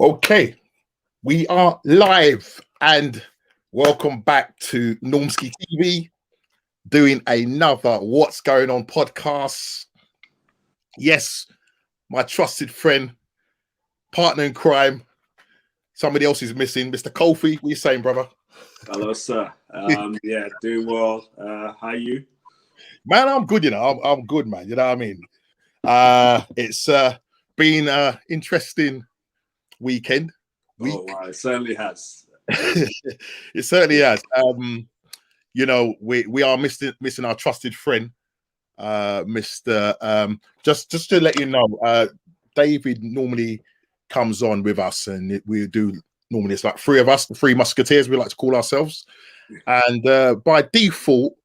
Okay, we are live and welcome back to Normski TV, doing another What's Going On podcast. Yes, my trusted friend, partner in crime, somebody else is missing, Mr. Kofi. What are you saying, brother? Hello, sir. Yeah, doing well. How are you? Man, I'm good, I'm good, man. You know what I mean? It's been an interesting week. Oh, wow, it certainly has. It certainly has. We are missing our trusted friend, Mr. Just to let you know, David normally comes on with us, and we do normally it's like three of us, the three musketeers, we like to call ourselves, and by default,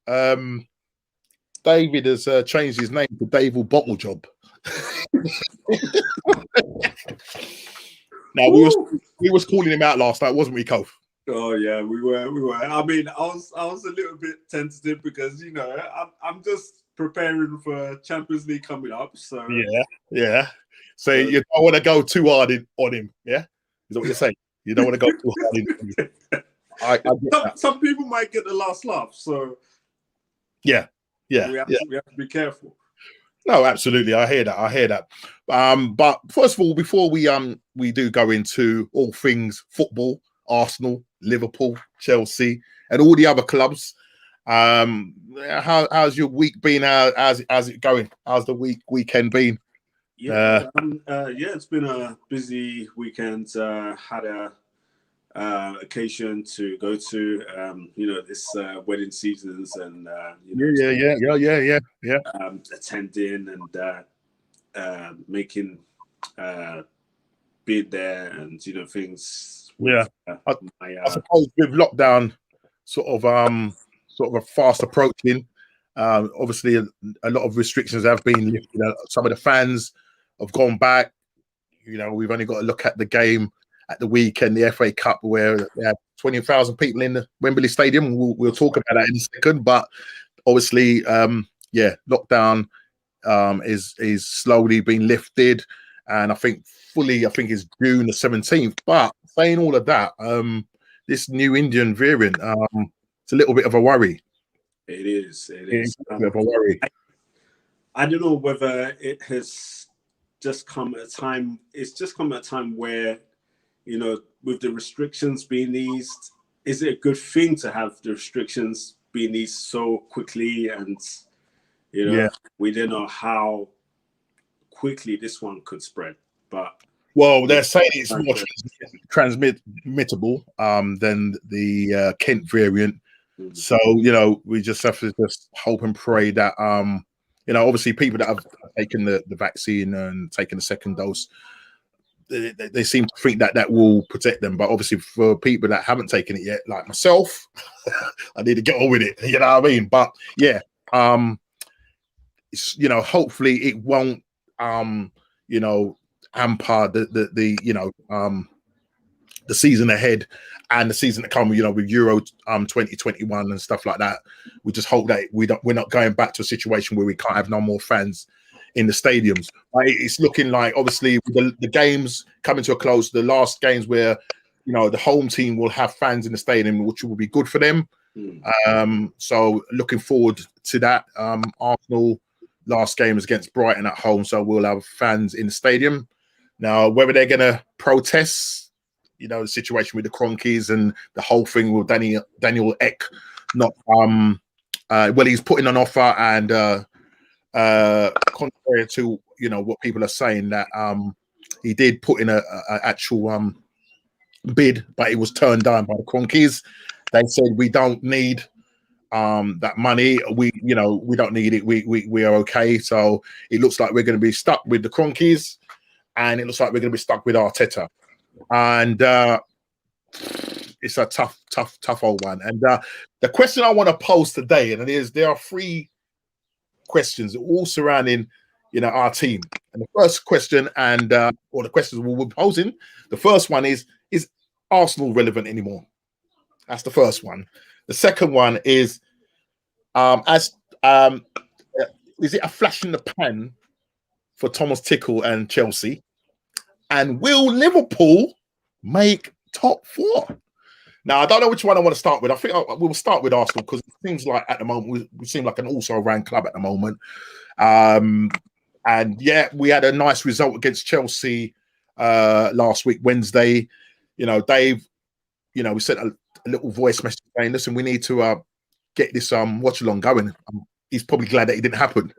David has changed his name to David Bottle Job. Now we was calling him out last night, wasn't we, Kof? Oh yeah, we were. I mean, I was a little bit tentative because I'm just preparing for Champions League coming up. So yeah. So you don't want to go too hard on him, yeah? Is that what you're saying? You don't want to go too hard in him. Some people might get the last laugh, so yeah. We have to be careful. No, absolutely. I hear that. But first of all, before we do go into all things football, Arsenal, Liverpool, Chelsea, and all the other clubs, how's your week been? How's it going? How's the weekend been? It's been a busy weekend. Had a occasion to go to this wedding seasons and attending and making being there and things with, I suppose with lockdown sort of a fast approaching, obviously a lot of restrictions have been lifted. Some of the fans have gone back. We've only got to look at the game at the weekend, the FA Cup, where they had 20,000 people in the Wembley Stadium. We'll talk about that in a second. But obviously, lockdown is slowly being lifted, and I think it's June the 17th. But saying all of that, this new Indian variant, it's a little bit of a worry. It is. It's a bit of a worry. I don't know whether it has just come at a time. It's just come at a time where, with the restrictions being eased, is it a good thing to have the restrictions being eased so quickly? And, we don't know how quickly this one could spread. But they're saying it's more transmittable than the Kent variant. Mm-hmm. So, we just have to just hope and pray that, obviously people that have taken the vaccine and taken the second dose, they seem to think that will protect them. But obviously for people that haven't taken it yet, like myself, I need to get on with it. You know what I mean? But hopefully it won't, hamper the season ahead and the season to come, with Euro 2021 and stuff like that. We just hope that we're not going back to a situation where we can't have no more fans in the stadiums. It's looking like, obviously, the games coming to a close, the last games where, the home team will have fans in the stadium, which will be good for them. So looking forward to that. Arsenal last game is against Brighton at home, so we'll have fans in the stadium. Now, whether they're going to protest, the situation with the Cronkies and the whole thing with Daniel Ek, not he's putting an offer, and contrary to what people are saying, that he did put in a actual bid, but it was turned down by the Cronkies. They said, we don't need that money. We don't need it. We are okay. So it looks like we're going to be stuck with the Cronkies, and it looks like we're going to be stuck with Arteta. And it's a tough old one. And the question I want to pose today, and there are three questions all surrounding our team. And the first question, or the questions we're posing, the first one is Arsenal relevant anymore? That's the first one. The second one is is it a flash in the pan for Thomas Ticlkle and Chelsea? And will Liverpool make top 4? Now, I don't know which one I want to start with. I think we'll start with Arsenal because it seems like at the moment we seem like an also-ran club at the moment. And yeah, we had a nice result against Chelsea last week, Wednesday. You know, Dave, you know, we sent a little voice message saying, listen, we need to get this watch along going. He's probably glad that it didn't happen.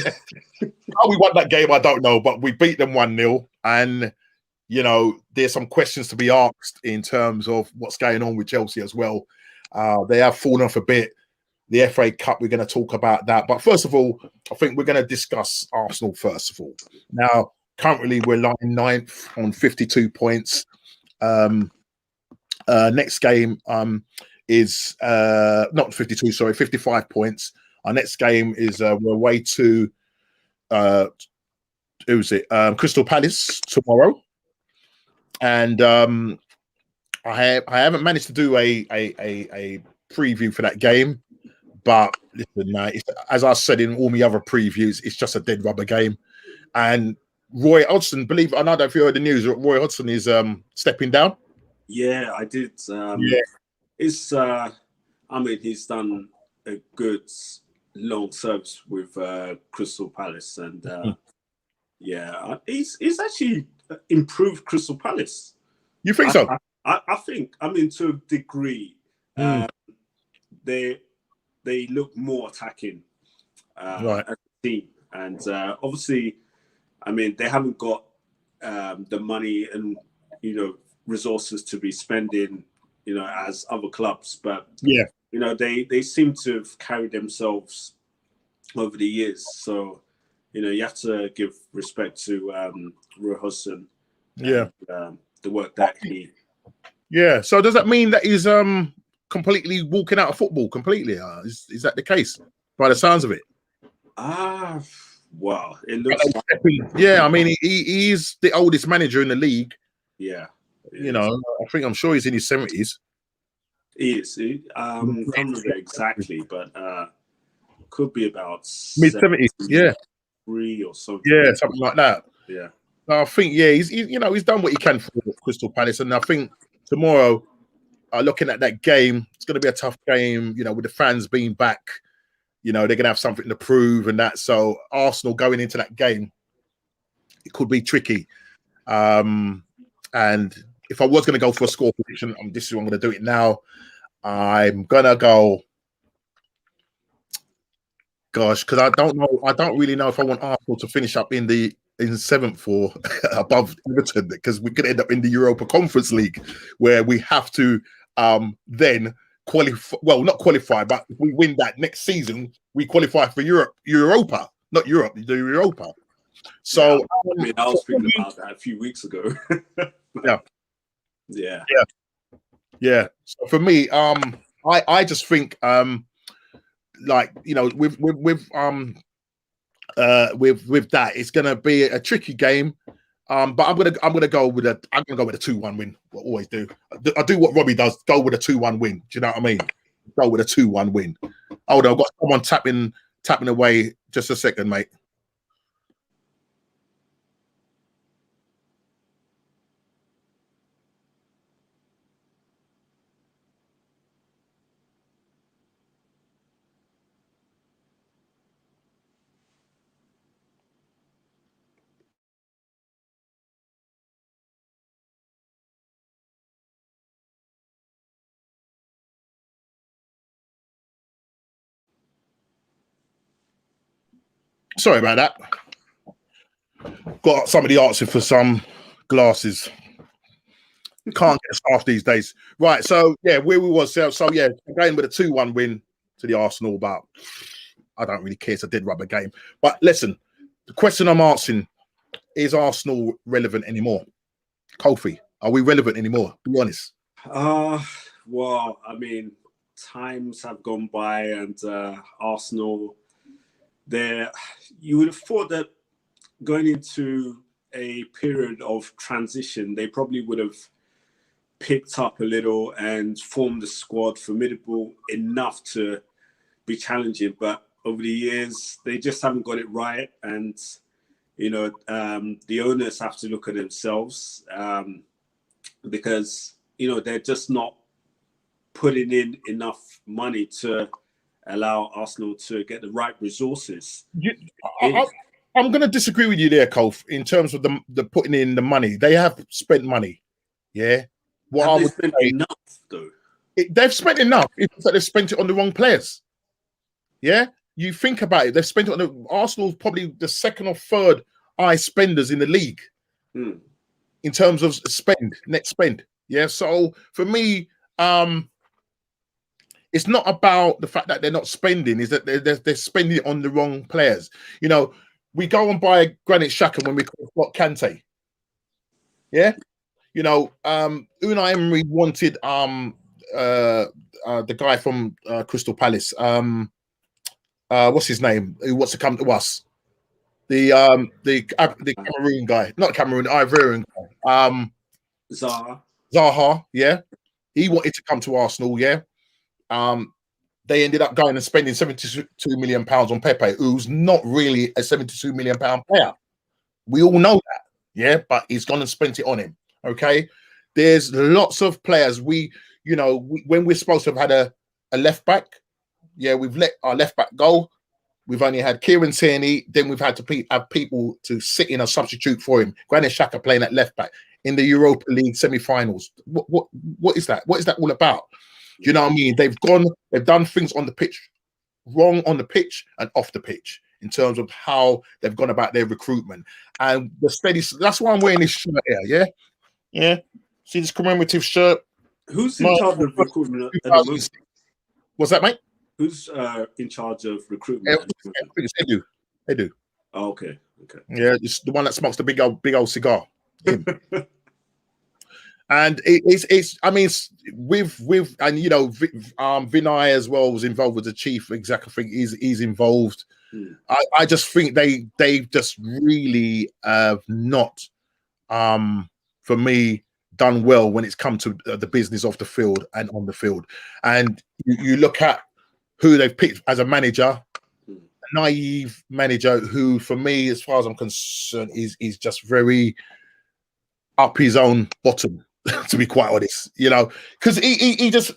How we won that game, I don't know, but we beat them 1-0. And you know, there's some questions to be asked in terms of what's going on with Chelsea as well. They have fallen off a bit. The FA Cup, we're going to talk about that. But first of all, I think we're going to discuss Arsenal first of all. Now, currently we're lying 9th on 52 points. Next game is not 52, sorry, 55 points. Our next game is we're away to who's it? Crystal Palace tomorrow. And I haven't managed to do a preview for that game, but listen, as I said in all my other previews, it's just a dead rubber game. And Roy Hodgson, I don't know if you heard the news. Roy Hodgson is stepping down. Yeah, I did. It's I mean, he's done a good long service with Crystal Palace, and yeah, he's actually improved Crystal Palace. You think so? I think, I mean, to a degree, they look more attacking right. as a team, and obviously, I mean, they haven't got the money and resources to be spending, as other clubs, but yeah, they seem to have carried themselves over the years. So you have to give respect to Roy Hodgson. Yeah. And, the work that he. Yeah. So does that mean that he's completely walking out of football completely? Is that the case by the sounds of it? Well, it looks like. Yeah, I mean he's the oldest manager in the league. Yeah. I'm sure he's in his 70s. He is. I can't remember exactly, but could be about mid-70s. Yeah. 3 or something. Yeah, something like that. Yeah. I think he's done what he can for Crystal Palace, and I think tomorrow, looking at that game, it's going to be a tough game. With the fans being back, they're going to have something to prove, and that. So Arsenal going into that game, it could be tricky. And if I was going to go for a score prediction, this is what I'm going to do it now. I'm going to go. Gosh, because I don't really know if I want Arsenal to finish up in 7th or above Everton, because we could end up in the Europa Conference League, where we have to then qualify. Well, not qualify, but if we win that next season, we qualify for Europa, not Europe, the Europa. So I was thinking about that a few weeks ago. Yeah. So for me, I just think with that, it's gonna be a tricky game. But I'm gonna go with a 2-1 win. I always do. I do what Robbie does. Go with a 2-1 win. Do you know what I mean? Go with a 2-1 win. Hold on, I've got someone tapping away. Just a second, mate. Sorry about that. Got somebody asking for some glasses. Can't get staff these days. Right, so yeah, where we was. So yeah, going with a 2-1 win to the Arsenal, but I don't really care. It's a dead rubber game. But listen, the question I'm asking, is Arsenal relevant anymore? Kofi, are we relevant anymore? Be honest. Well, I mean, times have gone by, and Arsenal, you would have thought that going into a period of transition, they probably would have picked up a little and formed a squad formidable enough to be challenging. But over the years, they just haven't got it right. And, the owners have to look at themselves, because they're just not putting in enough money to allow Arsenal to get the right resources. I'm going to disagree with you there, Cole, in terms of the putting in the money. They have spent money, yeah. What have they spent enough though? They've spent enough. It's like they've spent it on the wrong players. Yeah, you think about it. They've spent it on Arsenal's probably the second or third highest spenders in the league in terms of net spend. Yeah, so for me, it's not about the fact that they're not spending; is that they're spending it on the wrong players. We go and buy Granit Xhaka when we got Kante. Yeah, Unai Emery wanted the guy from Crystal Palace. What's his name? Who wants to come to us? The Cameroon guy, not Cameroon, Ivorian guy. Zaha, yeah. He wanted to come to Arsenal, yeah. They ended up going and spending £72 million on Pepe, who's not really a £72 million player. We all know that, yeah, but he's gone and spent it on him. Okay. There's lots of players. When we're supposed to have had a left back, yeah, we've let our left back go. We've only had Kieran Tierney. Then we've had to have people to sit in a substitute for him. Granit Xhaka playing at left back in the Europa League semi-finals. What is that? What is that all about? Do you know what I mean? They've done things on the pitch, wrong on the pitch and off the pitch in terms of how they've gone about their recruitment. And that's why I'm wearing this shirt here, yeah? Yeah. See this commemorative shirt? Who's in charge of recruitment at the moment? What's that, mate? Who's in charge of recruitment? They do. Oh, okay. Yeah, it's the one that smokes the big old cigar. And it's I mean, with and Vinay as well was involved with the chief exec. I think he's involved. I just think they've just really not for me done well when it's come to the business off the field and on the field. And you look at who they've picked as a manager, a naive manager who, for me, as far as I'm concerned, is just very up his own bottom. To be quite honest, because he's just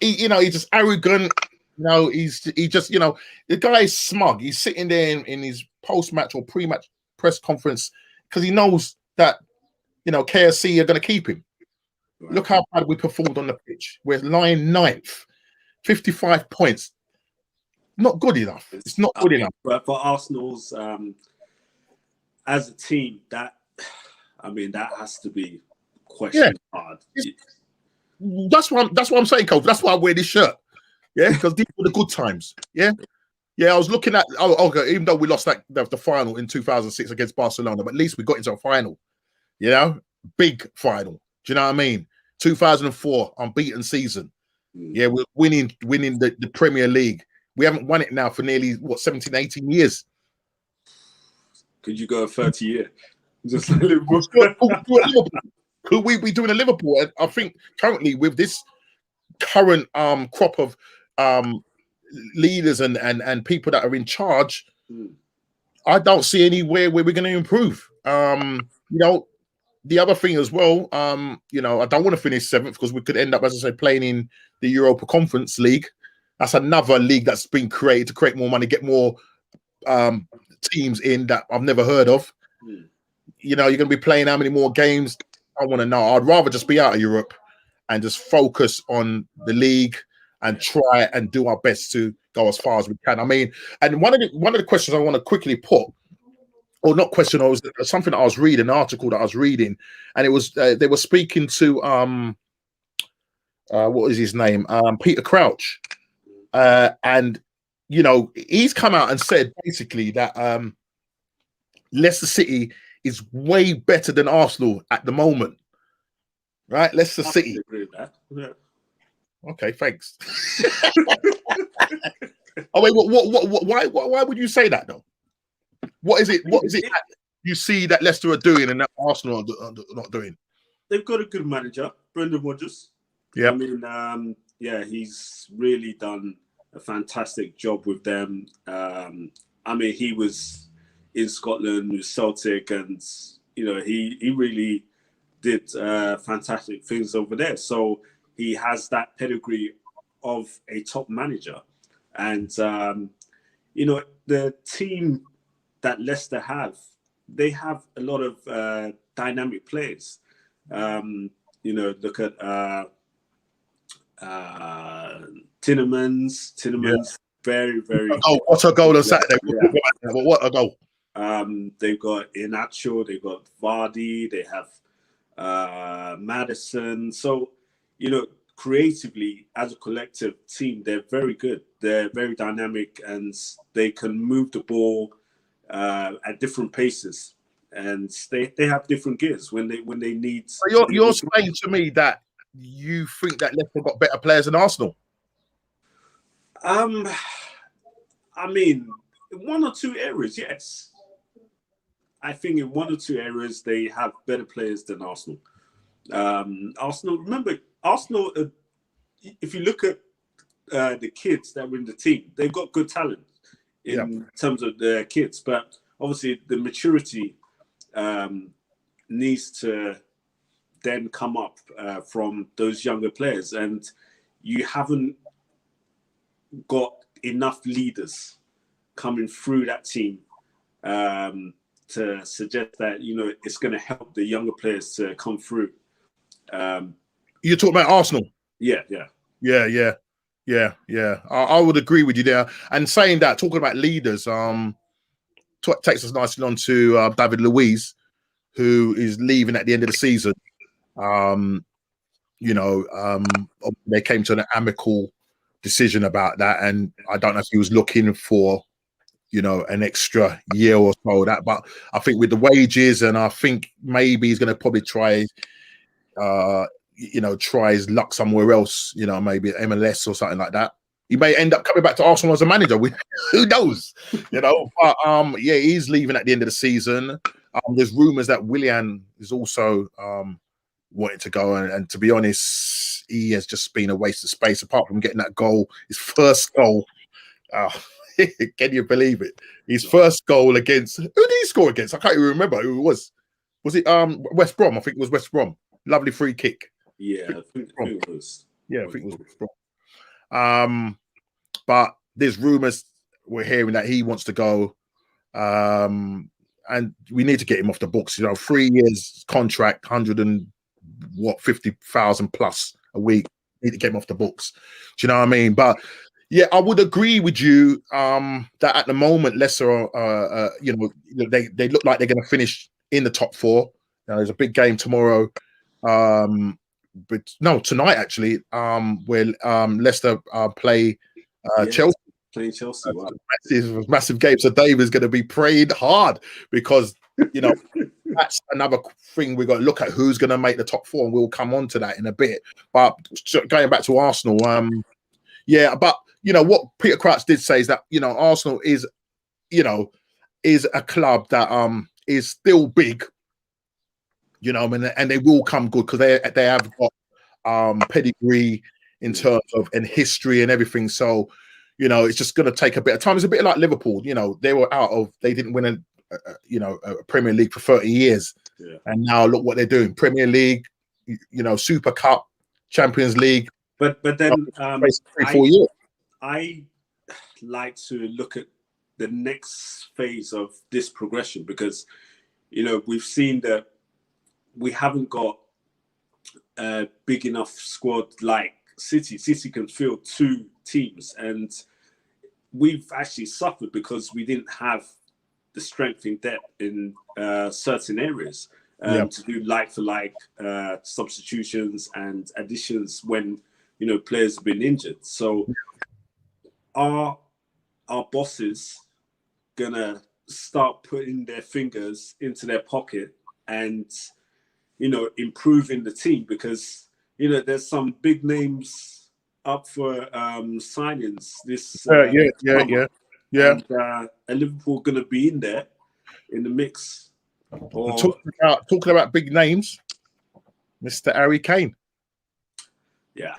arrogant. The guy is smug. He's sitting there in his post-match or pre-match press conference because he knows that KSC are going to keep him. Right. Look how bad we performed on the pitch. We're lying 9th, 55 points. Not good enough. It's not good enough. But for Arsenal's as a team, that has to be questioned hard. That's what I'm saying, Cole. That's why I wear this shirt. Yeah, because these were the good times. Yeah. I was looking at okay, even though we lost the final in 2006 against Barcelona, but at least we got into a final. Big final. Do you know what I mean? 2004 unbeaten season. Yeah, we're winning the Premier League. We haven't won it now for nearly 17, 18 years. Could you go a 30 year? Just Liverpool. Could we be doing a Liverpool? I think currently with this current crop of leaders and people that are in charge, I don't see anywhere where we're going to improve. The other thing as well, I don't want to finish 7th because we could end up, as I say, playing in the Europa Conference League. That's another league that's been created to create more money, get more teams in that I've never heard of. You're going to be playing how many more games? I want to know. I'd rather just be out of Europe and just focus on the league and try and do our best to go as far as we can. I mean, and one of the questions I want to quickly put, or not question, or was something that I was reading, an article that I was reading, and it was they were speaking to what is his name, Peter Crouch, and he's come out and said basically that Leicester City is way better than Arsenal at the moment, right? Leicester City. Agree with that. Yeah. Okay, thanks. Oh wait, why would you say that though? What is it that you see that Leicester are doing and that Arsenal are not doing? They've got a good manager, Brendan Rodgers. Yeah, I mean, he's really done a fantastic job with them. I mean, he was in Scotland with Celtic, and he really did fantastic things over there. So he has that pedigree of a top manager, and the team that Leicester they have a lot of dynamic players. Look at Tinnemans, very, very. Oh, what a goal on Saturday! Yeah. What a goal! They've got Inacho, they've got Vardy, they have Madison. So, creatively as a collective team, they're very good. They're very dynamic, and they can move the ball at different paces, and they have different gears when they need. So you're saying to me that you think that Leicester got better players than Arsenal? I mean, in one or two areas, yes. I think in one or two areas they have better players than Arsenal. Arsenal. If you look at the kids that were in the team, they've got good talent in terms of their kids, but obviously the maturity needs to then come up from those younger players, and you haven't got enough leaders coming through that team to suggest that it's going to help the younger players to come through. You're talking about Arsenal? Yeah. I would agree with you there. And saying that, talking about leaders, takes us nicely on to David Luiz, who is leaving at the end of the season. They came to an amicable decision about that, and I don't know if he was looking for an extra year or so that, but I think with the wages, and I think maybe he's going to probably try his luck somewhere else, maybe MLS or something like that. He may end up coming back to Arsenal as a manager. Who knows? But he's leaving at the end of the season. There's rumours that Willian is also wanting to go, and to be honest, he has just been a waste of space. Apart from getting that goal, his first goal. Can you believe it? His first goal against, who did he score against? I can't even remember who it was. Was it West Brom? I think it was West Brom. Lovely free kick. Yeah, I think it was. Yeah, I think it was West Brom. But there's rumours we're hearing that he wants to go. And we need to get him off the books. 3 years contract, 50,000 plus a week. Need to get him off the books. Do you know what I mean? But yeah, I would agree with you that at the moment, Leicester, they look like they're going to finish in the top four. There's a big game tomorrow, but no, tonight actually, where Leicester play Chelsea. Playing Chelsea, wow. Massive game. So Dave is going to be praying hard because that's another thing we've got to look at, who's going to make the top four, and we'll come on to that in a bit. But going back to Arsenal, but what Peter Crouch did say is that Arsenal is a club that is still big, and they will come good because they have got pedigree in terms of and history and everything. So it's just going to take a bit of time. It's a bit like Liverpool. They didn't win a Premier League for 30 years, and now look what they're doing: Premier League, Super Cup, Champions League. But then 3-4 years. I like to look at the next phase of this progression because, we've seen that we haven't got a big enough squad like City. City can field two teams, and we've actually suffered because we didn't have the strength in depth in certain areas to do like-for-like substitutions and additions when players have been injured. So are our bosses gonna start putting their fingers into their pocket and improving the team? Because there's some big names up for signings this summer. And Liverpool gonna be in there in the mix. Talking about big names, Mr. Harry Kane. Yeah.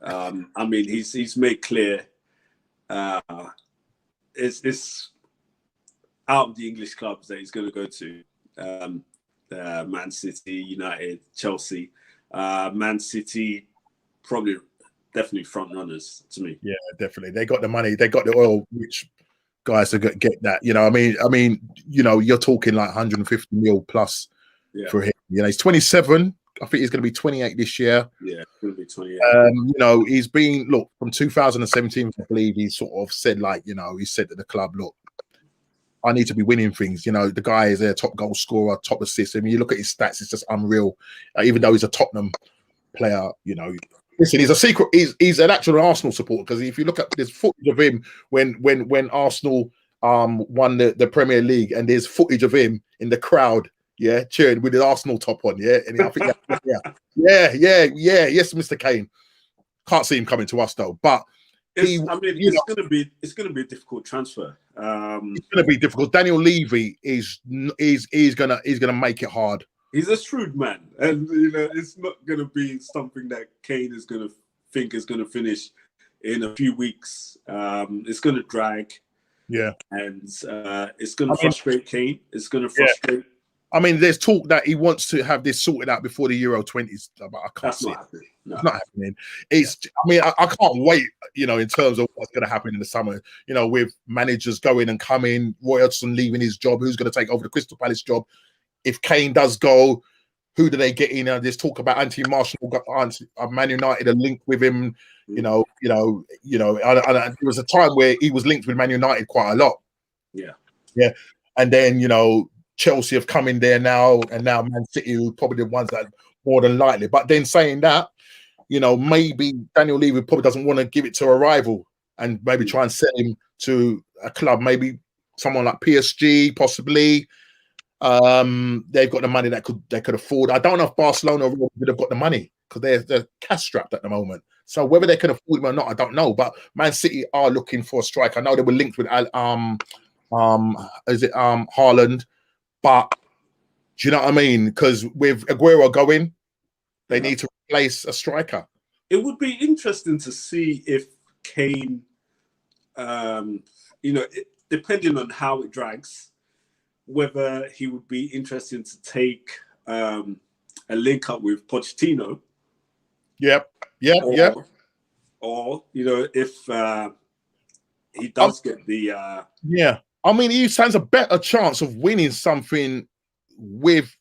I mean, he's made clear. It's out of the English clubs that he's going to go to, Man City, United, Chelsea, Man City, probably definitely front runners to me. Yeah, definitely. They got the money. They got the oil rich guys to get that. I mean, you're talking like 150 mil plus for him. He's 27. I think he's going to be 28 this year. Yeah, going to be 28. He's been from 2017. I believe he sort of said he said to the club, look, I need to be winning things. The guy is a top goal scorer, top assist. I mean, you look at his stats; it's just unreal. Even though he's a Tottenham player, listen, he's a secret. He's an actual Arsenal supporter, because if you look at this footage of him when Arsenal won the Premier League, and there's footage of him in the crowd, cheering with the Arsenal top on, and I think yes, Mr. Kane. Can't see him coming to us though, but it's going to be a difficult transfer. It's going to be difficult. Daniel Levy is going to make it hard. He's a shrewd man, and it's not going to be something that Kane is going to think is going to finish in a few weeks. It's going to drag, and it's going to frustrate Kane. It's going to frustrate. I mean, there's talk that he wants to have this sorted out before the Euro 20s, but I can't see it. No. It's not happening. I mean, I can't wait, in terms of what's going to happen in the summer, with managers going and coming, Roy Hodgson leaving his job, who's going to take over the Crystal Palace job? If Kane does go, who do they get in? There's talk about Anthony Martial, Man United are linked with him. There was a time where he was linked with Man United quite a lot. Yeah. And then, Chelsea have come in there now, and now Man City, who are probably the ones that more than likely. But then saying that, maybe Daniel Levy probably doesn't want to give it to a rival and maybe try and sell him to a club, maybe someone like PSG, possibly. They've got the money they could afford. I don't know if Barcelona would have got the money, because they're cash strapped at the moment. So whether they can afford him or not, I don't know. But Man City are looking for a striker. I know they were linked with Haaland. But do you know what I mean? Because with Aguero going, they need to replace a striker. It would be interesting to see if Kane, depending on how it drags, whether he would be interested to take a link up with Pochettino. Or if he does get the I mean, he stands a better chance of winning something with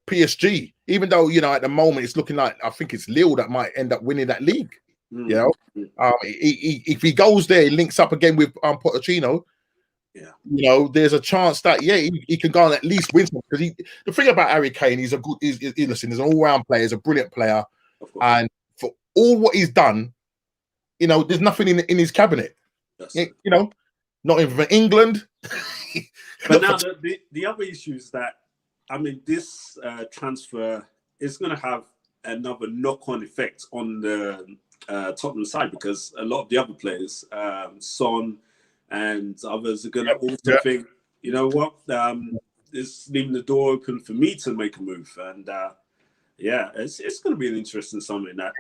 PSG, even though, at the moment it's looking like I think it's Lille that might end up winning that league. If he goes there, he links up again with Pochettino. There's a chance that he can go and at least win something. Because the thing about Harry Kane, he's an all-round player, he's a brilliant player, and for all what he's done, there's nothing in his cabinet. Not even for England. But now the other issue is that, I mean, this transfer is going to have another knock-on effect on the Tottenham side, because a lot of the other players, Son and others, are going to also think, you know what, it's leaving the door open for me to make a move. And it's going to be an interesting summer in that.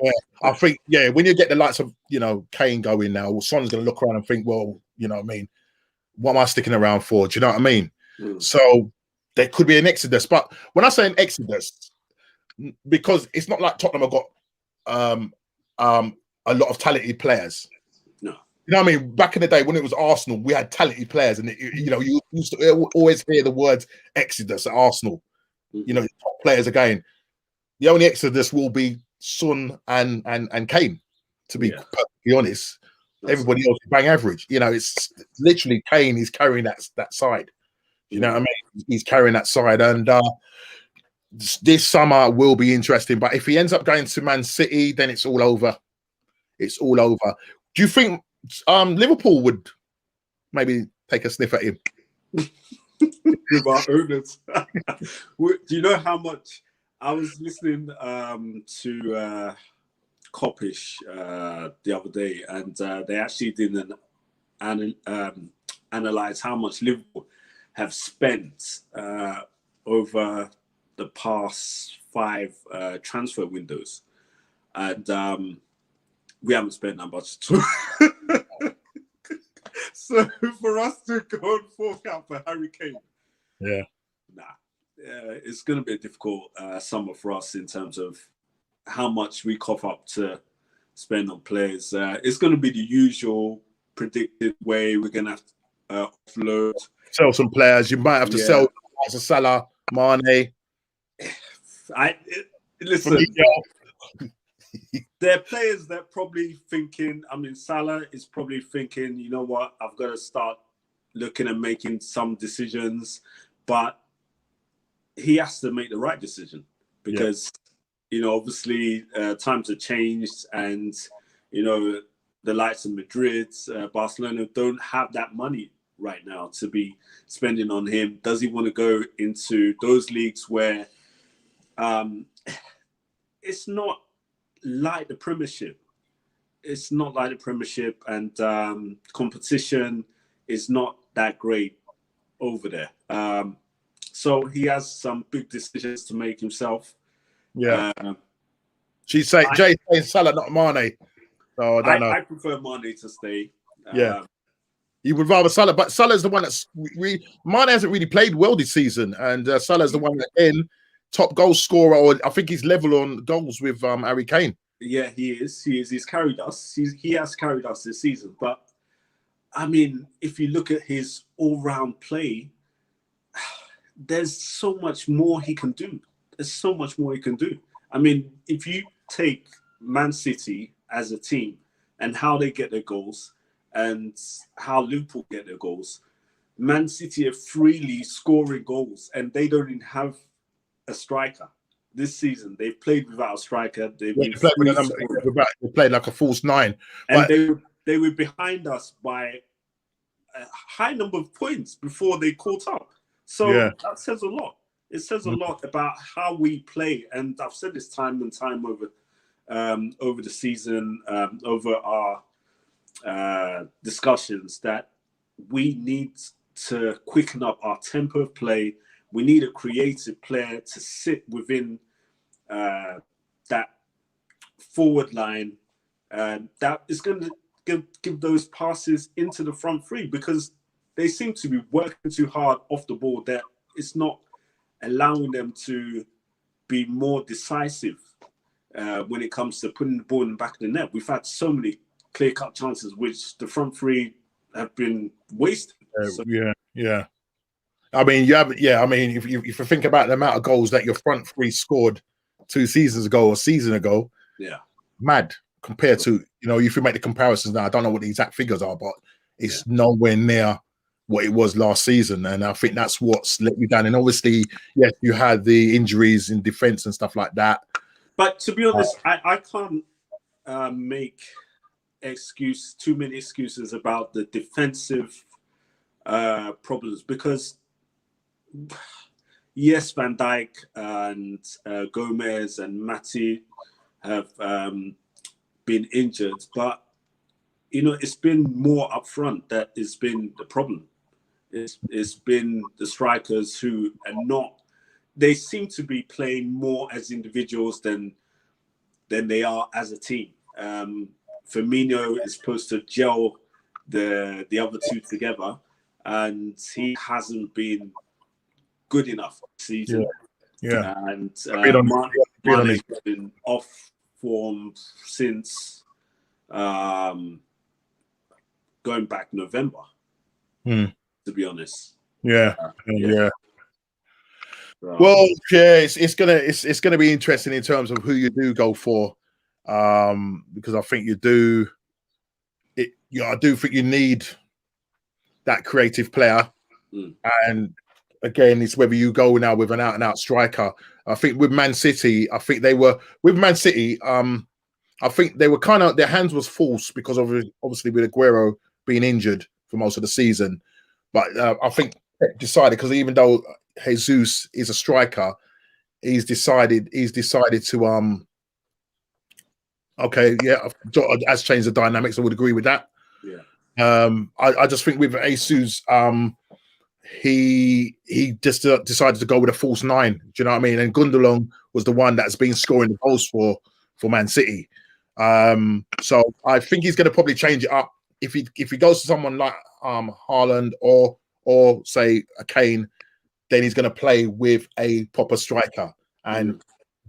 I think, when you get the likes of, Kane going now, Son's going to look around and think, well, what I mean? What am I sticking around for? Do you know what I mean? So there could be an exodus. But when I say an exodus, because it's not like Tottenham have got a lot of talented players. No. You know what I mean? Back in the day when it was Arsenal, we had talented players, and you used to always hear the words exodus at Arsenal. Top players again. The only exodus will be Son and Kane, to be perfectly honest. Everybody else is bang average. It's literally Kane is carrying that side. You know what I mean? He's carrying that side, and this summer will be interesting. But if he ends up going to Man City, then it's all over. It's all over. Do you think Liverpool would maybe take a sniff at him? With our owners. Do you know how much I was listening to Coppish the other day, and they actually did analyze how much Liverpool have spent over the past 5 transfer windows, and we haven't spent that much at all. So for us to go and fork out for Harry Kane, nah, it's going to be a difficult summer for us in terms of how much we cough up to spend on players. It's going to be the usual predicted way. We're going to have to offload, sell some players. You might have to sell Salah, Mane. Listen. There are players that probably thinking, I mean, Salah is probably thinking, you know what, I've got to start looking and making some decisions, but he has to make the right decision because, obviously times have changed and, the likes of Madrid, Barcelona don't have that money right now to be spending on him. Does he want to go into those leagues where it's not like the Premiership? It's not like the Premiership, and competition is not that great over there. So he has some big decisions to make himself. Yeah. She's saying Jay saying Salah, not Mane. So I don't know. I prefer Mane to stay. You would rather Salah, but Salah's the one that's Mane hasn't really played well this season, and Salah's the one that top goal scorer, or I think he's level on goals with Harry Kane. Yeah, he is. He's carried us. He has carried us this season. But I mean, if you look at his all-round play, there's so much more he can do. There's so much more he can do. I mean, if you take Man City as a team and how they get their goals and how Liverpool get their goals, Man City are freely scoring goals and they don't even have a striker. This season, they've played without a striker. They played like a false nine. And they were behind us by a high number of points before they caught up. So that says a lot. It says a lot about how we play. And I've said this time and time over the season, over our discussions, that we need to quicken up our tempo of play. We need a creative player to sit within that forward line that is going to give those passes into the front three, because they seem to be working too hard off the ball that it's not allowing them to be more decisive when it comes to putting the ball in the back of the net. We've had so many clear-cut chances which the front three have been wasted. I mean, if you think about the amount of goals that your front three scored 2 seasons ago or season ago, mad compared to, if you make the comparisons now, I don't know what the exact figures are, but it's nowhere near what it was last season. And I think that's what's let you down. And obviously, yes, you had the injuries in defense and stuff like that. But to be honest, I can't make too many excuses about the defensive problems, because yes, Van Dijk and Gomez and Matty have been injured, but it's been more up front that has been the problem. It's been the strikers who are not. They seem to be playing more as individuals than they are as a team. Firmino is supposed to gel the other two together, and he hasn't been good enough this season. And Mane's been off form since going back November. To be honest. Well, it's gonna be interesting in terms of who you do go for, because I think you do. I do think you need that creative player, and again, it's whether you go now with an out-and-out striker. I think with Man City, I think they were kind of, their hands was forced because of obviously with Aguero being injured for most of the season. But I think Pep decided, because even though Jesus is a striker, he's decided to has changed the dynamics. I would agree with that. I just think with Jesus, he just decided to go with a false 9. Do you know what I mean? And Gundogan was the one that's been scoring the goals for Man City. So I think he's going to probably change it up. If he goes to someone like, Haaland or say a Kane, then he's going to play with a proper striker, and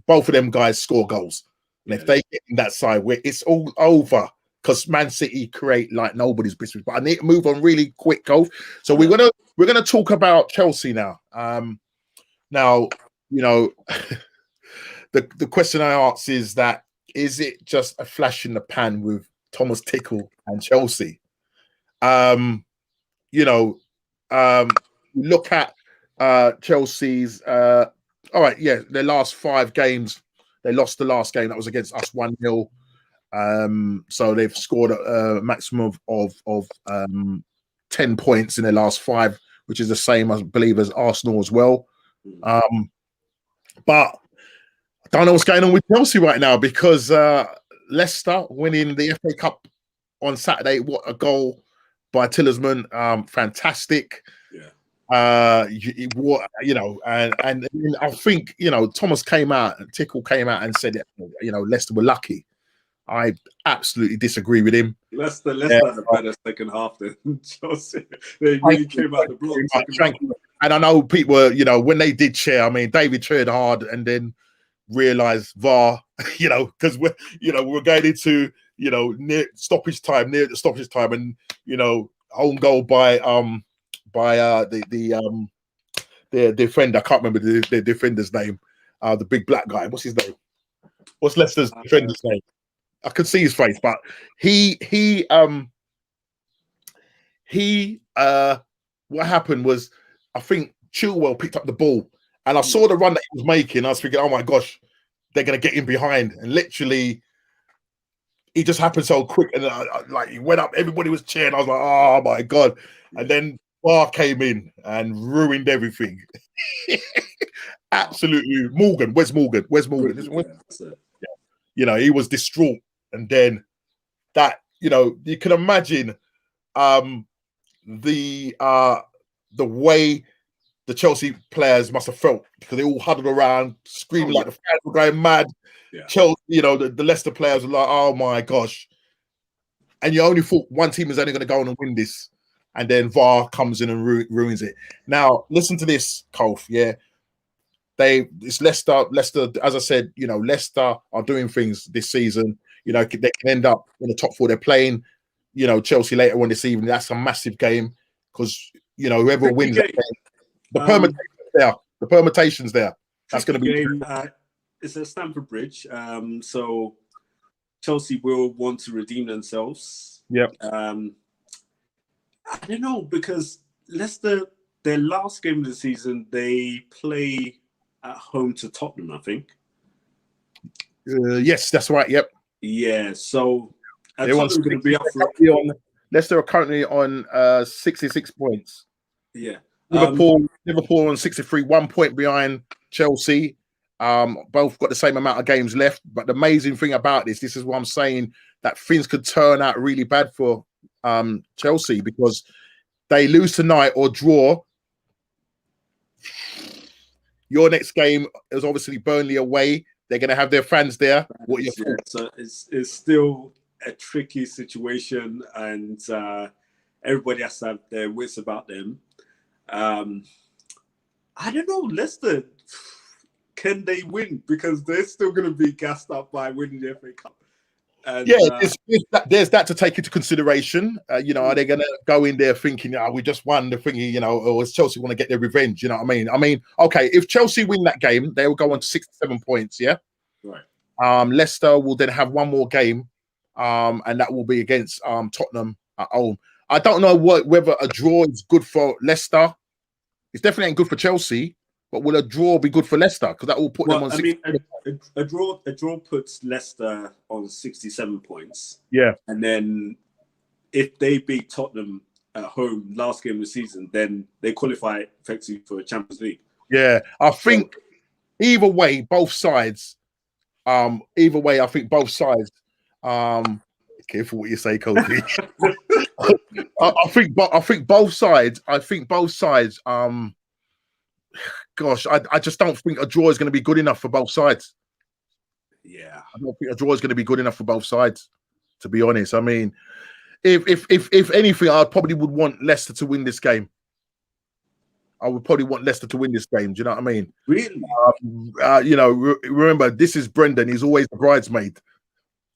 both of them guys score goals. And if they get in that side, where it's all over, because Man City create like nobody's business. But I need to move on really quick, Golf. So we're gonna talk about Chelsea now. Now, you know, the question I ask is it just a flash in the pan with Thomas Ticlkle and Chelsea? Look at Chelsea's all right, yeah, their last 5 games, they lost the last game that was against us 1-0. So they've scored a maximum of 10 points in their last 5, which is the same, I believe, as Arsenal as well. But I don't know what's going on with Chelsea right now, because Leicester winning the FA Cup on Saturday, what a goal by Tielemans, fantastic. And I think, Thomas Ticlkle came out and said, Leicester were lucky. I absolutely disagree with him. Leicester had a better second half than Chelsea. They really came out the block. And I know people were, when they did cheer, I mean, David cheered hard and then realised VAR, because we're going into, near the stoppage time, and, own goal by the defender. I can't remember the defender's name. The big black guy. What's his name? What's Leicester's defender's name? I could see his face, but what happened was, I think Chilwell picked up the ball, and I saw the run that he was making. I was thinking, oh my gosh, they're gonna get in behind, and literally, he just happened so quick, and he went up. Everybody was cheering. I was like, oh my god! And then VAR came in and ruined everything. Absolutely, Morgan. Where's Morgan? He was distraught. And then that, you can imagine the way the Chelsea players must have felt, because they all huddled around, screaming like the fans were going mad. Chelsea, the Leicester players were like, oh my gosh. And you only thought one team is only going to go on and win this. And then VAR comes in and ruins it. Now, listen to this, Kolf, yeah? It's Leicester. Leicester, as I said, Leicester are doing things this season. They can end up in the top 4. They're playing, Chelsea later on this evening. That's a massive game, because whoever wins that game, the permutations there. That's going to be. It's at Stamford Bridge, so Chelsea will want to redeem themselves. Yeah. I don't know, because Leicester, their last game of the season, they play at home to Tottenham, I think. Yes, that's right. Yep. Yeah, so Leicester are currently on 66 points. Yeah. Liverpool on 63, 1 point behind Chelsea. Both got the same amount of games left. But the amazing thing about this is what I'm saying, that things could turn out really bad for Chelsea, because they lose tonight or draw. Your next game is obviously Burnley away. They're going to have their fans there. So it's still a tricky situation, and everybody has to have their wits about them. I don't know, Leicester, can they win? Because they're still going to be gassed up by winning the FA Cup. And, there's that to take into consideration. Are they going to go in there thinking, we just won the thingy, or is Chelsea want to get their revenge? You know what I mean? I mean, okay, if Chelsea win that game, they will go on to 67 points, yeah? Right. Leicester will then have one more game, and that will be against Tottenham at home. I don't know whether a draw is good for Leicester. It's definitely ain't good for Chelsea. But will a draw be good for Leicester? Because that will put them on. I mean, a draw puts Leicester on 67 points. Yeah, and then if they beat Tottenham at home last game of the season, then they qualify effectively for Champions League. Yeah, I think either way, both sides. I think both sides. Careful what you say, Kofi. I think both sides. Gosh, I just don't think a draw is going to be good enough for both sides. Yeah. I don't think a draw is going to be good enough for both sides, to be honest. I mean, if anything, I probably would want Leicester to win this game. I would probably want Leicester to win this game. Do you know what I mean? Really? You know, remember, this is Brendan. He's always the bridesmaid.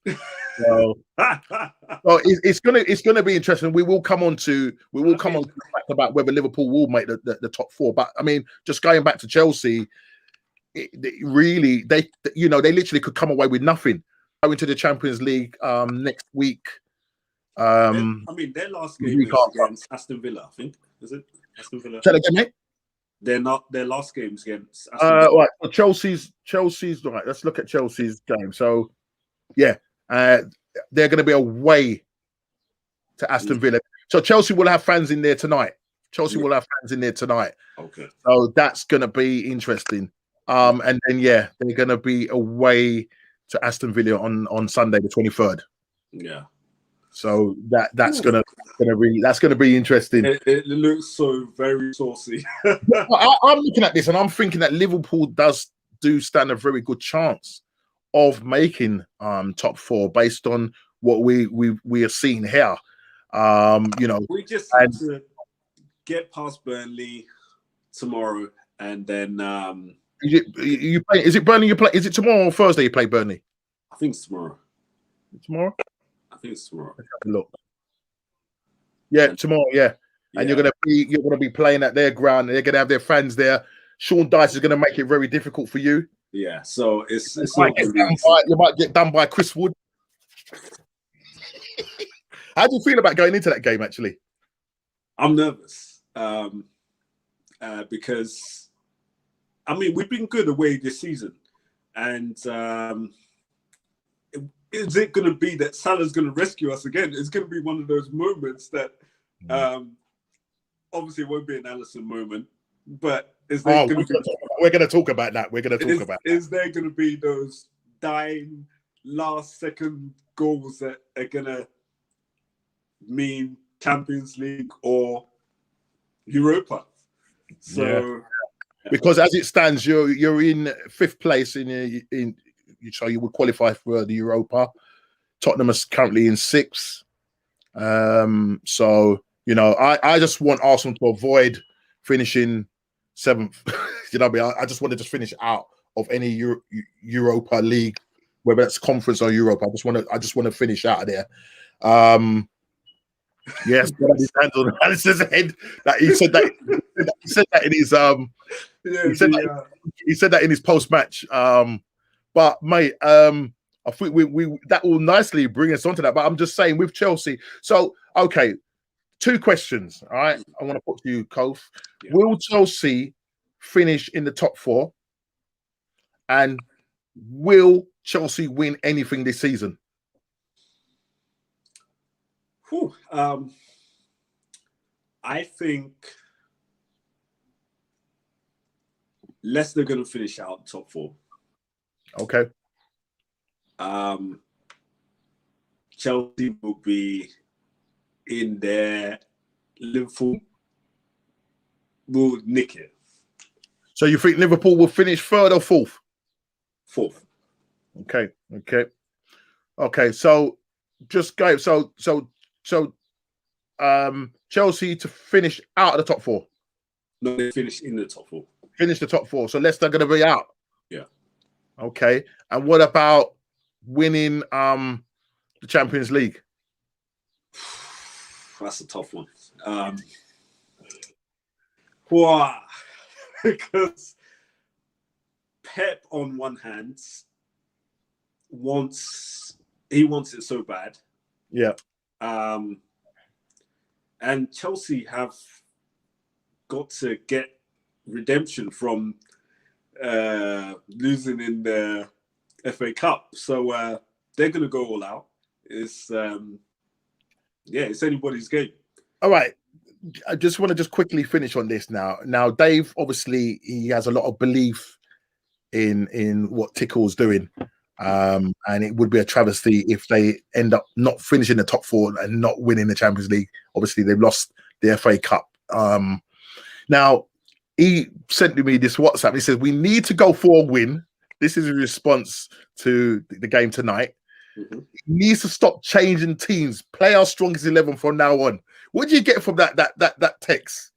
So, it's gonna be interesting. We will come on to the fact about whether Liverpool will make the top four. But I mean, just going back to Chelsea, they literally could come away with nothing. Going to the Champions League next week. I mean, their last game is against Aston Villa, I think. Is it Aston Villa? Say that again, mate? They're not their last games against Aston Villa. Right. So Chelsea's right. Let's look at Chelsea's game. So, yeah, they're going to be away to Aston Villa. So Chelsea will have fans in there tonight. Okay. So that's going to be interesting. And then they're going to be away to Aston Villa on Sunday the 23rd. Yeah. So that's gonna be interesting. It looks so very saucy. I'm looking at this and I'm thinking that Liverpool do stand a very good chance of making top four based on what we are seeing here. We just have to get past Burnley tomorrow, and then is it Burnley you play? Is it tomorrow or Thursday you play Burnley? I think it's tomorrow. Tomorrow? I think it's tomorrow. Let's have a look. Yeah, tomorrow. Yeah, and you're gonna be playing at their ground. And they're gonna have their fans there. Sean Dyche is gonna make it very difficult for you. Yeah, so it's you might get done by Chris Wood. How do you feel about going into that game? Actually, I'm nervous because I mean we've been good away this season, and is it going to be that Salah's going to rescue us again? It's going to be one of those moments that obviously it won't be an Alisson moment, but is there we're going to talk about that. Is there going to be those dying last-second goals that are going to mean Champions League or Europa? So, because as it stands, you're in fifth place in so you would qualify for the Europa. Tottenham is currently in sixth. So I just want Arsenal to avoid finishing seventh. You know what I mean? I just want to just finish out of any Europa League, whether it's conference or Europa. I just want to finish out of there. Yes, it's his head. That he said that. He said that in his he said that in his post match. But mate, I think we that will nicely bring us onto that. But I'm just saying with Chelsea. So okay, two questions. All right, I want to put to you, Kof. Yeah. Will Chelsea finish in the top four? And will Chelsea win anything this season? I think Leicester going to finish out top four. Okay. Chelsea will be in there. Liverpool will nick it. So you think Liverpool will finish third or fourth? Fourth. Okay. So just go. So Chelsea to finish out of the top four. No, they finish in the top four. Finish the top four. So Leicester going to be out. Yeah. Okay. And what about winning the Champions League? That's a tough one. Wow. Because Pep, on one hand, wants it so bad. Yeah. And Chelsea have got to get redemption from losing in the FA Cup. So they're going to go all out. It's anybody's game. All right. I just want to quickly finish on this now. Now, Dave, obviously, he has a lot of belief in what Ticlkle's doing. And it would be a travesty if they end up not finishing the top four and not winning the Champions League. Obviously, they've lost the FA Cup. Now, he sent me this WhatsApp. He says, we need to go for a win. This is a response to the game tonight. Mm-hmm. He needs to stop changing teams. Play our strongest 11 from now on. What do you get from that text?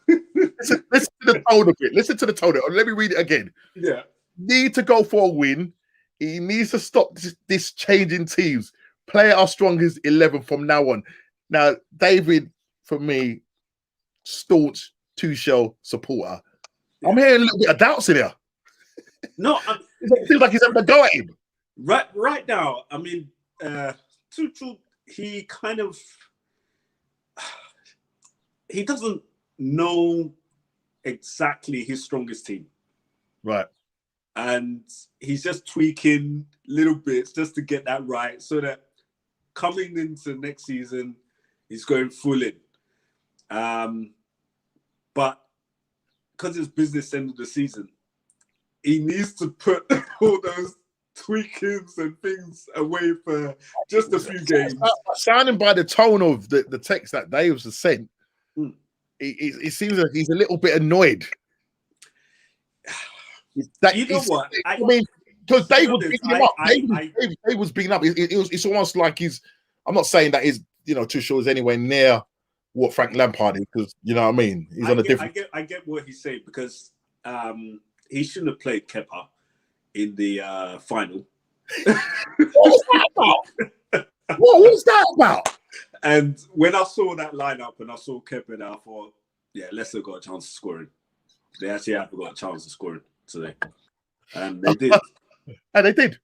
listen to the tone of it. Listen to the tone of it. Let me read it again. Yeah. Need to go for a win. He needs to stop this changing teams. Play our strongest 11 from now on. Now, David, for me, staunch Tuchel supporter. Yeah. I'm hearing a little bit of doubts in here. No, it feels like he's having a go at him. Right now, I mean, Tuchel, he doesn't know exactly his strongest team. Right. And he's just tweaking little bits just to get that right, so that coming into next season, he's going full in. But because it's business end of the season, he needs to put all those tweakings and things away for just a few games. Sounding by the tone of the text that Dave has sent, it seems like he's a little bit annoyed. You know what? I mean, because Dave was beating him up. Dave was beating up. It's almost like he's. I'm not saying that Tuchel is anywhere near what Frank Lampard is, because you know what I mean. He's on a different. I get what he's saying, because he shouldn't have played Kepa in the final. What was that about? What was that about? And when I saw that lineup and I saw Kepa, I thought, yeah, Leicester got a chance of scoring. They actually have got a chance of scoring today, and they did. And they did.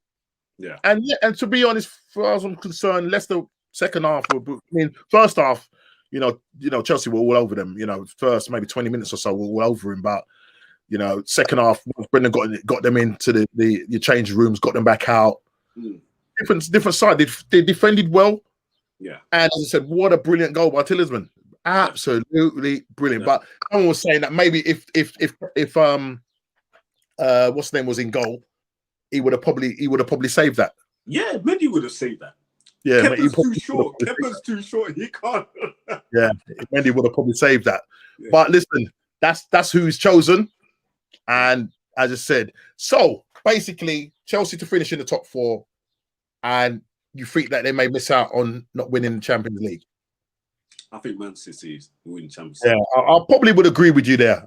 Yeah. And to be honest, as far as I'm concerned, Leicester second half. First half, Chelsea were all over them. First maybe 20 minutes or so were all over him, but second half, Brendan got them into the change rooms, got them back out. Different side. They defended well. Yeah. And as I said, what a brilliant goal by Tielemans. Absolutely brilliant. Yeah. But someone was saying that maybe if what's the name was in goal, he would have probably saved that. Yeah, Mendy would have saved that. Yeah, Kepa's too short. Kepa's too short. He can't. Yeah, Mendy would have probably saved that. Yeah. But listen, that's who's chosen. And as I said, so basically Chelsea to finish in the top 4, and you think that they may miss out on not winning the Champions League. I think Man City will win Champions League. Yeah, I probably would agree with you there.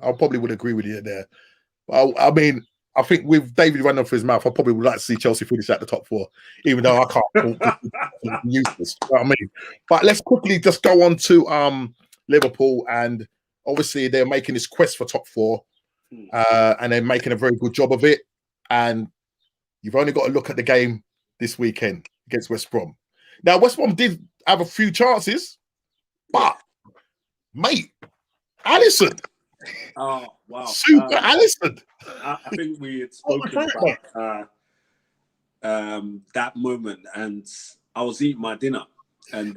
I mean, I think with David running off his mouth, I probably would like to see Chelsea finish at the top 4, even though I can't. Useless, you know what I mean? But let's quickly just go on to Liverpool, and obviously they're making this quest for top 4, and they're making a very good job of it. And you've only got to look at the game this weekend against West Brom. Now, West Brom did have a few chances, but mate, Alisson. Oh wow! Super Alisson. I think we had spoken about that moment, and I was eating my dinner, and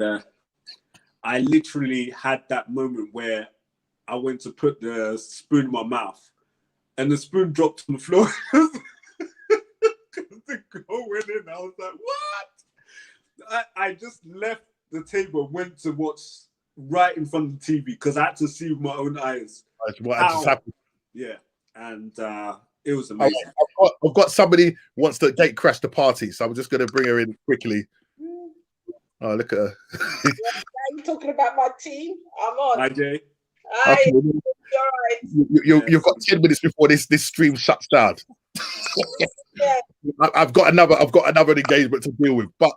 I literally had that moment where I went to put the spoon in my mouth, and the spoon dropped on the floor. The goal went in. I was like, "What?" I just left the table, went to watch right in front of the TV because I had to see with my own eyes. What just happened? Yeah, and it was amazing. I've got somebody who wants to gate crash the party, so I'm just going to bring her in quickly. Oh, look at her. Yeah, you talking about my team? I'm on. Hi, Jay. Hi. Okay. You're right. You've got 10 minutes before this stream shuts down. Yeah. I've got another engagement to deal with. But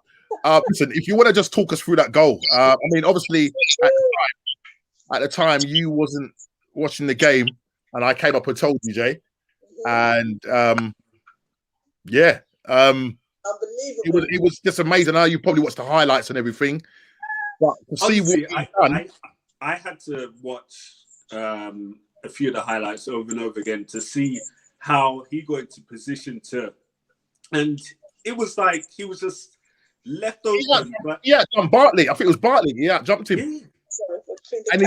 listen, if you want to just talk us through that goal, I mean, obviously at the time you wasn't watching the game, and I came up and told you, Jay, and Unbelievable. It was just amazing. Now you probably watched the highlights and everything, but to see what he's done. I had to watch a few of the highlights over and over again to see how he got into position and it was like he was just left open. John Bartley. I think it was Bartley. Yeah, jumped him. Yeah. And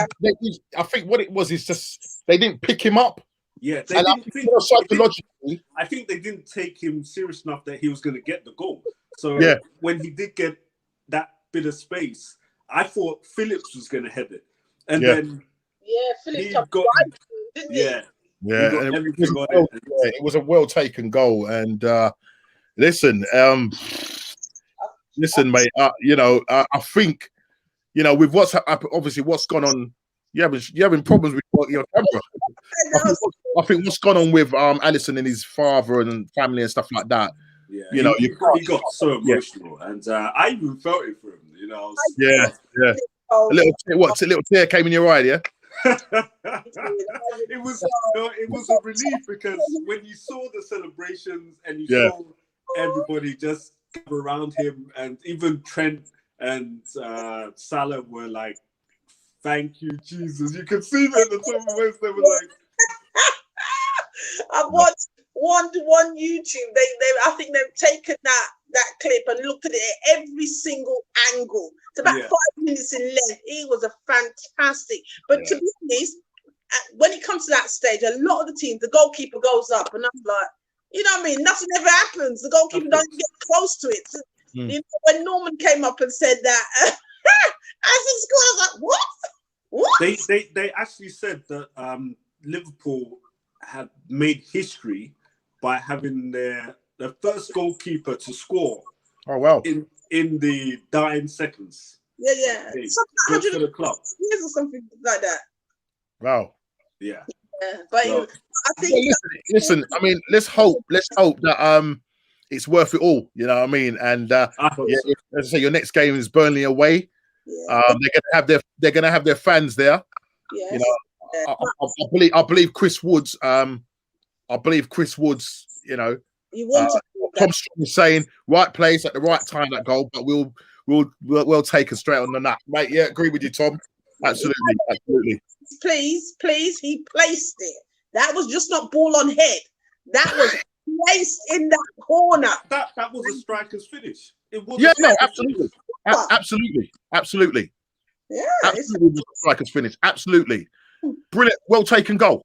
I think what it was is just they didn't pick him up. Yeah, psychologically. I think they didn't take him serious enough that he was going to get the goal. So when he did get that bit of space, I thought Phillips was going to head it, and then Phillips got right, didn't he? It was a well taken goal. And listen, Listen, mate. I think with obviously what's gone on. You're having problems with your camera. I think what's gone on with Allison and his father and family and stuff like that. Yeah, he got so emotional, and I even felt it for him. Yeah. A little tear came in your eye, yeah. It was a relief, because when you saw the celebrations and you saw everybody just gather around him, and even Trent and Salah were like, "Thank you, Jesus." You could see them in the top of ways. They were like, I watched one YouTube. I think they've taken that clip and looked at it at every single angle. It's about 5 minutes in length. It was a fantastic. But to be honest, when it comes to that stage, a lot of the teams, the goalkeeper goes up, and I'm like, you know what I mean? Nothing ever happens. The goalkeeper doesn't get close to it. So, when Norman came up and said that, as he scored, I was like, what? What? They actually said that Liverpool had made history by having the first goalkeeper to score. Oh wow! In the dying seconds. Yeah. For the club. Years or something like that. Wow. Yeah. But I think listen. I mean, let's hope that it's worth it all. You know what I mean? And as I say, your next game is Burnley away. Yeah. They're gonna have their fans there. Yes. I believe Chris Woods. You want Tom Strong is saying right place at the right time, that goal, but we'll take us straight on the nut, mate. Yeah, agree with you, Tom. Absolutely. Please, he placed it. That was just not ball on head. That was placed in that corner. That was a striker's finish. It was. Yeah, no, absolutely. Absolutely. Yeah, absolutely. Striker's finish. Absolutely. Brilliant. Well taken goal.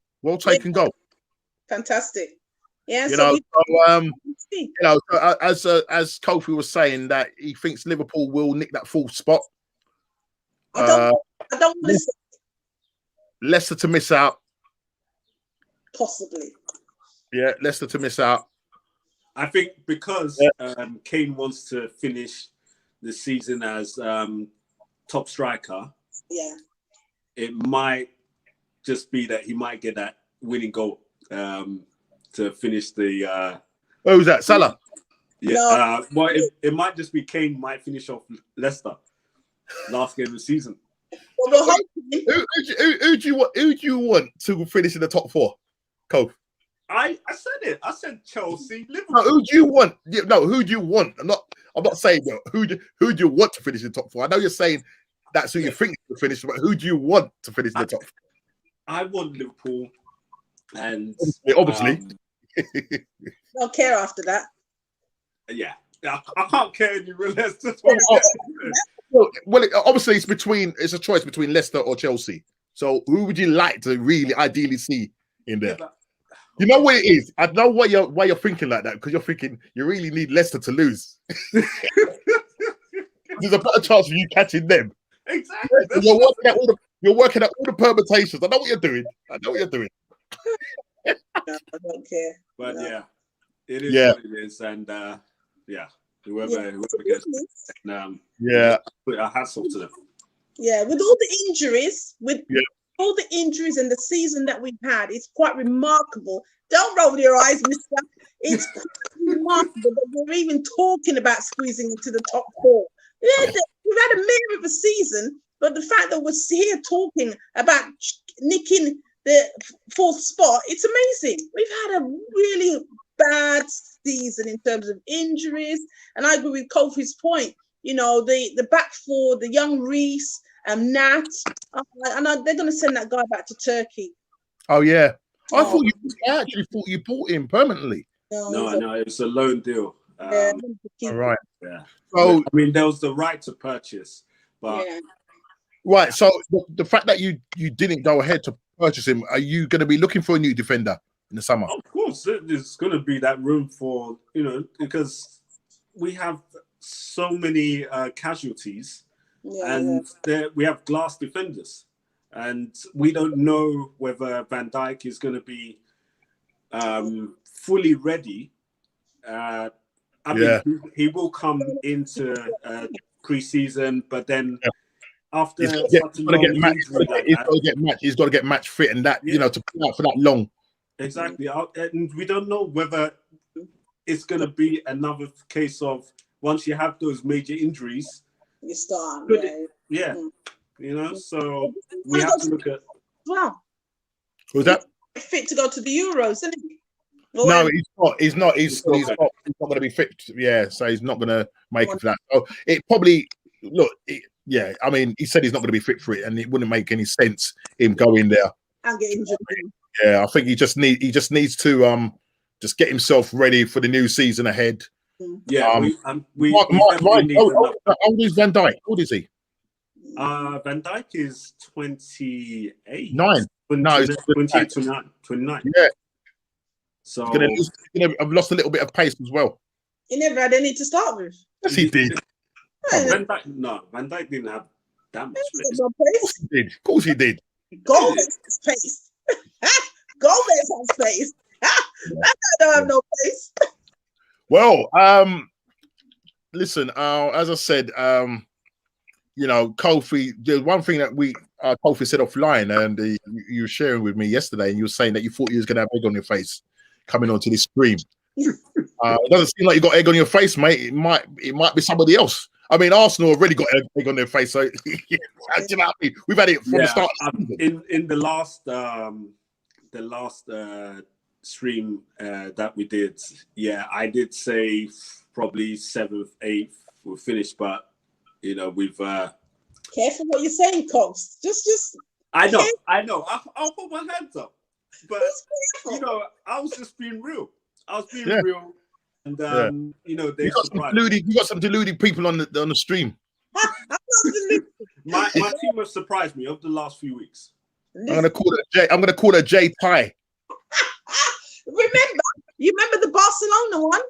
Fantastic. Yeah. As Kofi was saying, that he thinks Liverpool will nick that fourth spot. I don't listen. Leicester to miss out. Possibly. Yeah, Leicester to miss out. I think because Kane wants to finish the season as top striker. Yeah. It might just be that he might get that winning goal to finish the. Who's that? Salah. Yeah. Well, it might just be Kane might finish off Leicester last game of the season. Well, who do you want to finish in the top four, Cove? I said it. I said Chelsea, Liverpool. No, who do you want? No, who do you want? I'm not saying that. Who do you want to finish in the top four? I know you're saying that's who you think will finish, but who do you want to finish in the top four? I want Liverpool, and obviously. Don't care after that. Yeah, I can't care anymore. Well, obviously it's a choice between Leicester or Chelsea. So who would you like to really ideally see in there? Yeah, you know what it is? I know why you're thinking like that, because you're thinking you really need Leicester to lose. There's a better chance of you catching them. Exactly. You're working out all the permutations. I know what you're doing. No, I don't care. But yeah, it is what it is, and whoever gets, put our hats off to them. Yeah, with all the injuries, all the injuries and the season that we've had, it's quite remarkable. Don't roll your eyes, mister. It's remarkable that we're even talking about squeezing into the top four. Yeah, we've had a mirror of a season, but the fact that we're here talking about nicking the fourth spot, it's amazing. We've had a really bad season in terms of injuries, and I agree with Kofi's point. The back four, the young Reece, Nat, and they're going to send that guy back to Turkey. Oh yeah, I actually thought you bought him permanently. No, it was a loan deal. All right. Yeah. So I mean, there was the right to purchase, but right. So the fact that you didn't go ahead to purchase him, are you going to be looking for a new defender in the summer? Of course, there's going to be that room for because we have so many casualties, and we have glass defenders, and we don't know whether Van Dijk is going to be fully ready I mean, he will come into pre-season, but then after he's got such a to long get match. injury like He's that, got to get match. He's got to get match fit, and that to play out for that long. Exactly, and we don't know whether it's going to be another case of once you have those major injuries, you start. So we have to look at. Wow. Was that fit to go to the Euros, isn't he? No, he's not. He's not. He's not going to be fit. Yeah, so he's not going to make it for that. So it probably I mean, he said he's not going to be fit for it, and it wouldn't make any sense him going there and get injured. Yeah, I think he just needs to just get himself ready for the new season ahead. Yeah, how old is Van Dijk? How old is he? Van Dijk is 28. 9. No, 28, 29. Yeah. So he's gonna have lost a little bit of pace as well. He never had any to start with. Yes, he did. Van Dijk didn't have that much pace. Of course he did. Of course he did. Gomez has pace. Gomez has pace. I don't have no pace. Well, listen, as I said, Kofi, there's one thing that Kofi said offline, and you were sharing with me yesterday, and you were saying that you thought you was going to have egg on your face coming onto this stream. It doesn't seem like you got egg on your face, mate. It might be somebody else. I mean, Arsenal already got egg on their face, so do you know what I mean? We've had it from the start. In the last stream that we did, I did say probably 7th, 8th we'll finish, but we've careful what you're saying, Cox. Just I know. I'll put my hands up, but I was just being real. I was being real, and they you got some deluded people on the stream. my team have surprised me over the last few weeks. I'm gonna call her J Ty. You remember the Barcelona one?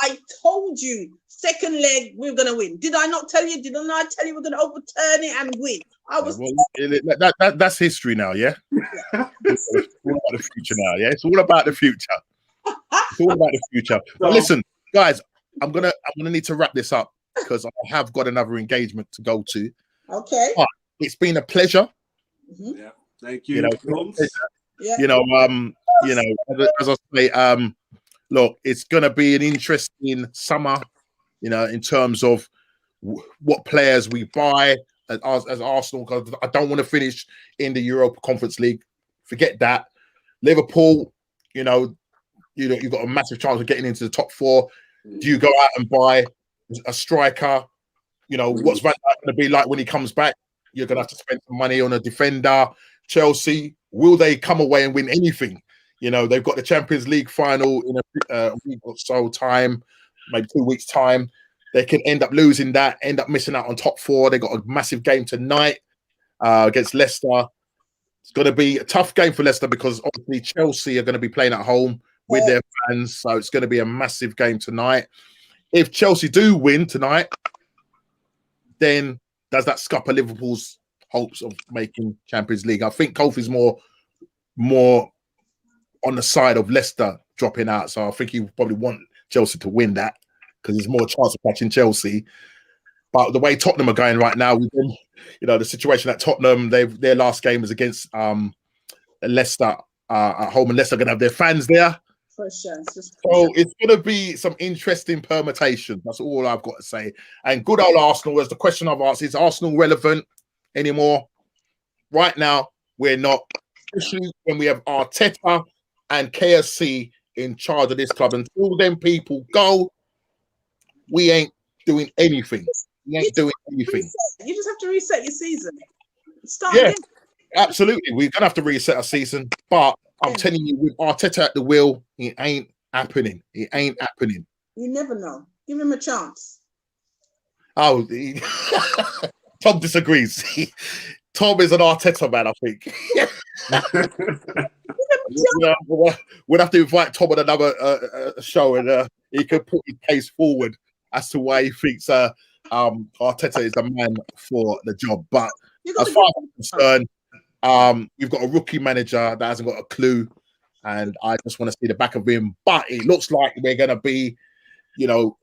I told you, second leg we're gonna win. Did I not tell you? Did I not tell you we're gonna overturn it and win? That's history now, yeah. It's all about the future now, yeah. It's all about the future. It's all about the future. But listen, guys, I'm gonna need to wrap this up because I have got another engagement to go to. Okay. But it's been a pleasure. Mm-hmm. Yeah, thank you. As I say, look, it's going to be an interesting summer, in terms of what players we buy as Arsenal, because I don't want to finish in the Europa Conference League. Forget that. Liverpool, you've got a massive chance of getting into the top 4. Do you go out and buy a striker? What's Van Dijk going to be like when he comes back? You're going to have to spend some money on a defender. Chelsea, will they come away and win anything? They've got the Champions League final in a week or so time, maybe 2 weeks' time. They can end up losing that, end up missing out on top 4. They got a massive game tonight against Leicester. It's going to be a tough game for Leicester because obviously Chelsea are going to be playing at home with their fans. So it's going to be a massive game tonight. If Chelsea do win tonight, then does that scupper Liverpool's hopes of making Champions League? I think Kofi's more on the side of Leicester dropping out. So I think he probably want Chelsea to win that because there's more chance of catching Chelsea. But the way Tottenham are going right now, the situation at Tottenham, their last game is against Leicester at home, and Leicester are going to have their fans there. For sure. So it's going to be some interesting permutations. That's all I've got to say. And good old Arsenal, as the question I've asked, is Arsenal relevant anymore? Right now, we're not. Especially when we have Arteta and KSC in charge of this club. Until them people go, we ain't doing anything. We ain't doing anything. You just have to reset your season. Start again. Absolutely. We're gonna have to reset our season. But I'm telling you, with Arteta at the wheel, it ain't happening. It ain't happening. You never know. Give him a chance. Oh, Tom disagrees. Tom is an Arteta man, I think. We'd have to invite Tom on another show, and he could put his case forward as to why he thinks Arteta is the man for the job. But as far as I'm concerned, you've got a rookie manager that hasn't got a clue. and I just want to see the back of him. But it looks like we're going to be, you know,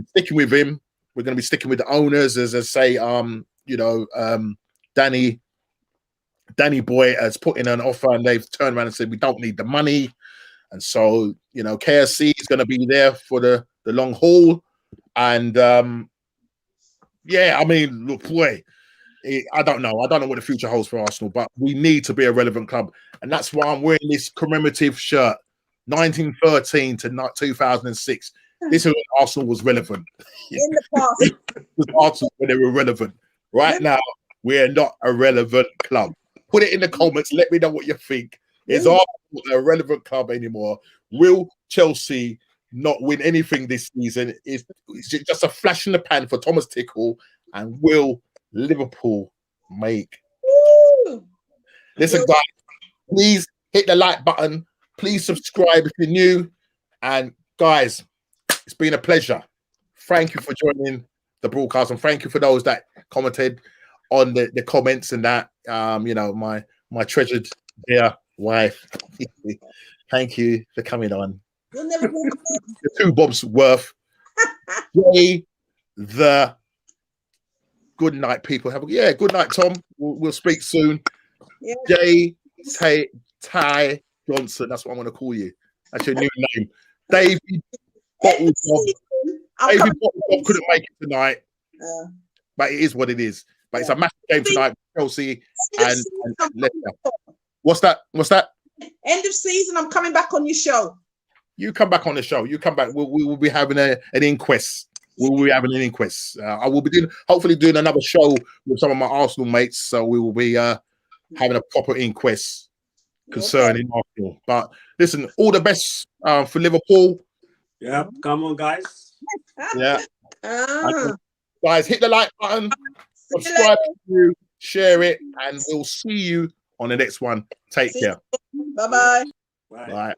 sticking with him. We're going to be sticking with the owners, as I say, you know, Danny Boy has put in an offer, and they've turned around and said we don't need the money, and so you know, KSC is going to be there for the long haul, and yeah, I mean, look, boy. I don't know what the future holds for Arsenal, but we need to be a relevant club, and that's why I'm wearing this commemorative shirt, 1913 to 2006. This is when Arsenal was relevant. In the past, It was Arsenal when they were relevant. Right now, we're not a relevant club. Put it in the comments. Let me know what you think. Is Arsenal a relevant club anymore? Will Chelsea not win anything this season? Is it just a flash in the pan for Thomas Ticlkle? And will Liverpool make? Listen, guys, please hit the like button. Please subscribe if you're new. And guys, it's been a pleasure. Thank you for joining the broadcast, and thank you for those that commented on the comments and that. You know, my treasured dear wife. Thank you for coming on. you'll never do The 2 bobs worth. Jay, the good night, people. Good night, Tom. We'll speak soon. Yeah. Jay Ty Johnson. That's what I'm going to call you. That's your new name. David Bottledog. David Bottledog couldn't make it tonight, but it is what it is. But it's a massive game tonight, Chelsea and Leicester. What's that? End of season, I'm coming back on your show. You come back on the show. You come back. We will be having an inquest. We will be having an inquest. I will be hopefully doing another show with some of my Arsenal mates. So we will be having a proper inquest concerning Arsenal. But listen, all the best for Liverpool. Yeah, come on, guys. Yeah. Guys, hit the like button, subscribe, share it, and we'll see you on the next one. Take care. Bye-bye. Bye. Bye.